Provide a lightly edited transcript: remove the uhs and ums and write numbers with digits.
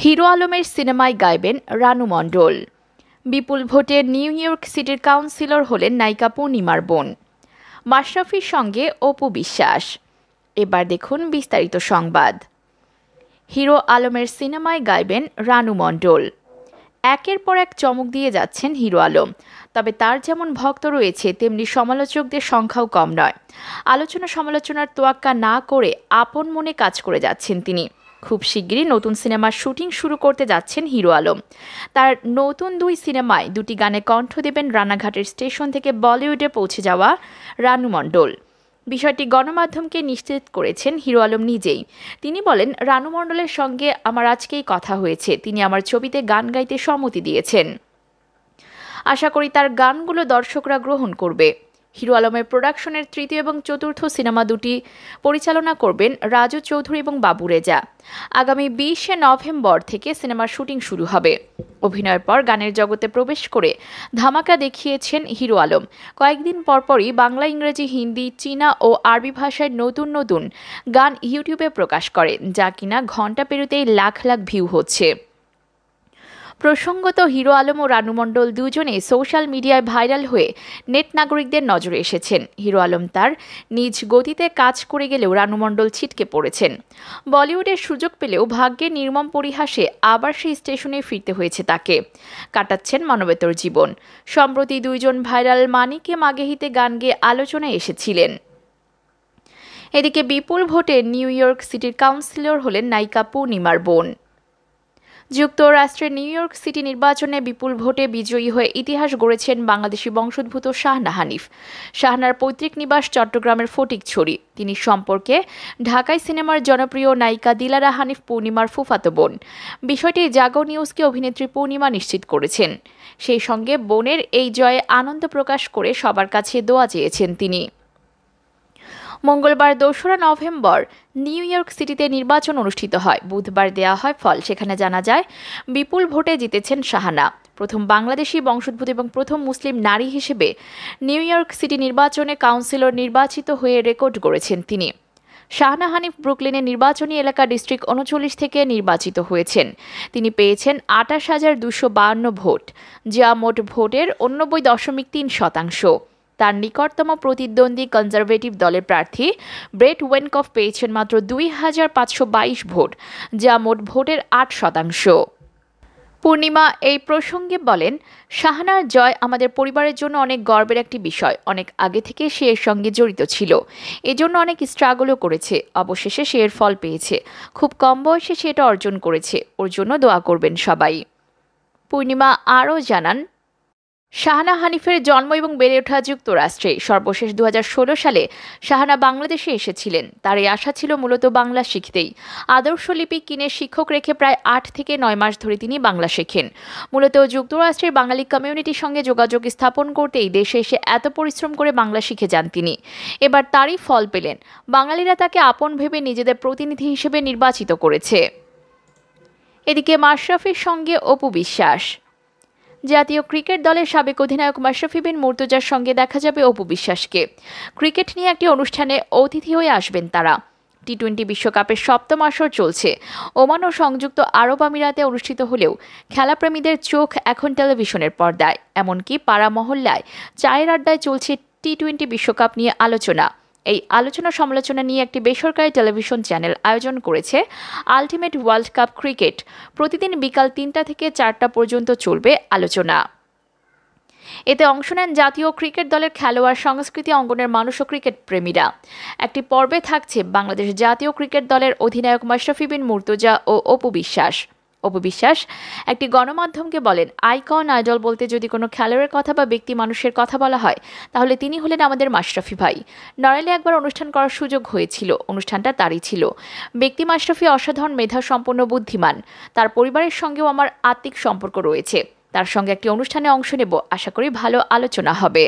Hero আলমের সিনেমায় গাইবেন রানু মণ্ডল। বিপুল ভোটে নিউ ইয়র্ক সিটির কাউন্সিলর হলেন নায়িকা পূর্ণিমার বোন। মাশরাফির সঙ্গে অপু বিশ্বাস। এবার দেখুন বিস্তারিত সংবাদ। হিরো আলমের সিনেমায় গাইবেন রানু মণ্ডল। একের পর এক চমক দিয়ে যাচ্ছেন হিরো আলম। তবে তার যেমন ভক্ত রয়েছে তেমনি সমালোচকদের সংখ্যাও কম নয়। আলোচনা সমালোচনার তোয়াক্কা না করে আপন মনে কাজ করে যাচ্ছেন তিনি। খুব শিগগিরই নতুন সিনেমার শুটিং শুরু করতে যাচ্ছেন হিরো আলম। তার নতুন 2 সিনেমায় 2টি গানে কণ্ঠ দেবেন রানাঘাটের স্টেশন থেকে বলিউডে পৌঁছে যাওয়া রানু মণ্ডল। বিষয়টি গণমাধ্যমকে নিশ্চিত করেছেন হিরো আলম নিজেই। তিনি বলেন, রানু মণ্ডলের সঙ্গে আমার আজকেই কথা হয়েছে। তিনি আমার ছবিতে গান গাইতে সম্মতি দিয়েছেন। আশা করি তার গানগুলো দর্শকরা গ্রহণ করবে। হিরো আলমের প্রোডাকশনের তৃতীয় এবং চতুর্থ সিনেমা দুটি পরিচালনা করবেন রাজু চৌধুরী এবং বাবু রেজা। আগামী 20শে নভেম্বর থেকে সিনেমার শুটিং শুরু হবে। অভিনয়ের পর গানের জগতে প্রবেশ করে ধামাকা দেখিয়েছেন হিরো আলম। কয়েকদিন পরপরই বাংলা, ইংরেজি, হিন্দি, চীনা ও আরবি ভাষায় নতুন নতুন গান ইউটিউবে প্রকাশ করেন, যা কিনা ঘণ্টা পেরোতেই লাখ লাখ ভিউ হচ্ছে। প্রসঙ্গত, হিরো আলম ও রানু মণ্ডল দুজনে সোশ্যাল মিডিয়ায় ভাইরাল হয়ে নেট নাগরিকদের নজরে এসেছেন। হিরো আলম তার নিজ গতিতে কাজ করে গেলেও রানু মণ্ডল ছিটকে পড়েছেন। বলিউডের সুযোগ পেলেও ভাগ্যের নির্মম পরিহাসে আবার সেই স্টেশনে ফিরতে হয়েছে তাকে। কাটাচ্ছেন মানবেতর জীবন। সম্প্রতি দুইজন ভাইরাল মানিকে মাগেহিতে গান গেয়ে আলোচনায় এসেছিলেন। এদিকে বিপুল ভোটে নিউ ইয়র্ক সিটির কাউন্সিলর হলেন নায়িকা পূর্ণিমার বোন। যুক্তরাষ্ট্রের নিউ ইয়র্ক সিটি নির্বাচনে বিপুল ভোটে বিজয়ী হয়ে ইতিহাস গড়েছেন বাংলাদেশি বংশোদ্ভূত শাহনা হানিফ। শাহনার পৈতৃক নিবাস চট্টগ্রামের ফটিকছড়ি। তিনি সম্পর্কে ঢাকায় সিনেমার জনপ্রিয় নায়িকা দিলারা হানিফ পূর্ণিমার ফুফাতো বোন। বিষয়টি জাগো নিউজকে অভিনেত্রী পূর্ণিমা নিশ্চিত করেছেন। সেই সঙ্গে বোনের এই জয়ে আনন্দ প্রকাশ করে সবার কাছে দোয়া চেয়েছেন তিনি। মঙ্গলবার 2রা নভেম্বর নিউ ইয়র্ক সিটিতে নির্বাচন অনুষ্ঠিত হয়। বুধবার দেয়া হয় ফল। সেখানে জানা যায় বিপুল ভোটে জিতেছেন শাহানা। প্রথম বাংলাদেশি বংশোদ্ভূত এবং প্রথম মুসলিম নারী হিসেবে নিউ ইয়র্ক সিটি নির্বাচনে কাউন্সিলর নির্বাচিত হয়ে রেকর্ড গড়েছেন তিনি। শাহনা হানিফ ব্রুকলিনের নির্বাচনী এলাকা ডিস্ট্রিক্ট 39 থেকে নির্বাচিত হয়েছেন। তিনি পেয়েছেন 28,252 ভোট, যা মোট ভোটের 89.3%। তার নিকটতম প্রতিদ্বন্দ্বী কনজারভেটিভ দলের প্রার্থী ব্রেট ওয়েনকফ পেয়েছেন মাত্র 2,522 ভোট, যা মোট ভোটের 8%। পূর্ণিমা এই প্রসঙ্গে বলেন, শাহানার জয় আমাদের পরিবারের জন্য অনেক গর্বের একটি বিষয়। অনেক আগে থেকে সে এর সঙ্গে জড়িত ছিল। এজন্য অনেক স্ট্রাগলও করেছে। অবশেষে সে এর ফল পেয়েছে। খুব কম বয়সে সে এটা অর্জন করেছে। ওর জন্য দোয়া করবেন সবাই। পূর্ণিমা আরও জানান, শাহানা হানিফের জন্ম এবং বেড়ে ওঠা যুক্তরাষ্ট্রে। সর্বশেষ 2016 সালে শাহানা বাংলাদেশে এসেছিলেন। তার এই আশা ছিল মূলত বাংলা শিখতেই। আদর্শ লিপি কিনে শিক্ষক রেখে প্রায় 8 থেকে 9 মাস ধরে তিনি বাংলা শেখেন। মূলত যুক্তরাষ্ট্রের বাঙালি কমিউনিটির সঙ্গে যোগাযোগ স্থাপন করতেই দেশে এসে এত পরিশ্রম করে বাংলা শিখে যান তিনি। এবার তারই ফল পেলেন। বাঙালিরা তাকে আপন ভেবে নিজেদের প্রতিনিধি হিসেবে নির্বাচিত করেছে। এদিকে মাশরাফির সঙ্গে অপু বিশ্বাস। জাতীয় ক্রিকেট দলের সাবেক অধিনায়ক মাশরাফি বিন মুর্তজার সঙ্গে দেখা যাবে অপু বিশ্বাসকে। ক্রিকেট নিয়ে একটি অনুষ্ঠানে অতিথি হয়ে আসবেন তারা। টি-20 বিশ্বকাপের 7ম আসর চলছে। ওমান ও সংযুক্ত আরব আমিরাতে অনুষ্ঠিত হলেও খেলাপ্রেমীদের চোখ এখন টেলিভিশনের পর্দায়। এমনকি পাড়া মহল্লায় চায়ের আড্ডায় চলছে টি-20 বিশ্বকাপ নিয়ে আলোচনা। এই আলোচনা সমালোচনা নিয়ে একটি বেসরকারি টেলিভিশন চ্যানেল আয়োজন করেছে আলটিমেট ওয়ার্ল্ড কাপ ক্রিকেট। প্রতিদিন বিকাল 3টা থেকে 4টা পর্যন্ত চলবে আলোচনা। এতে অংশ নেন জাতীয় ক্রিকেট দলের খেলোয়াড়, সংস্কৃতি অঙ্গনের মানুষ ও ক্রিকেট প্রেমীরা। একটি পর্বে থাকছে বাংলাদেশ জাতীয় ক্রিকেট দলের অধিনায়ক মাশরাফি বিন মুর্তজা ও অপু বিশ্বাস। অপু বিশ্বাস একটি গণমাধ্যমকে বলেন, আইকন, আইডল বলতে যদি কোনো খেলোয়াড়ের কথা বা ব্যক্তি মানুষের কথা বলা হয় তাহলে তিনি হলেন আমাদের মাশরাফি ভাই। নড়াইলে একবার অনুষ্ঠান করার সুযোগ হয়েছিল। অনুষ্ঠানটা তারই ছিল। ব্যক্তি মাশরাফি অসাধারণ মেধা সম্পন্ন, বুদ্ধিমান। তার পরিবারের সঙ্গেও আমার আত্মিক সম্পর্ক রয়েছে। তার সঙ্গে একটি অনুষ্ঠানে অংশ নেব। আশা করি ভালো আলোচনা হবে।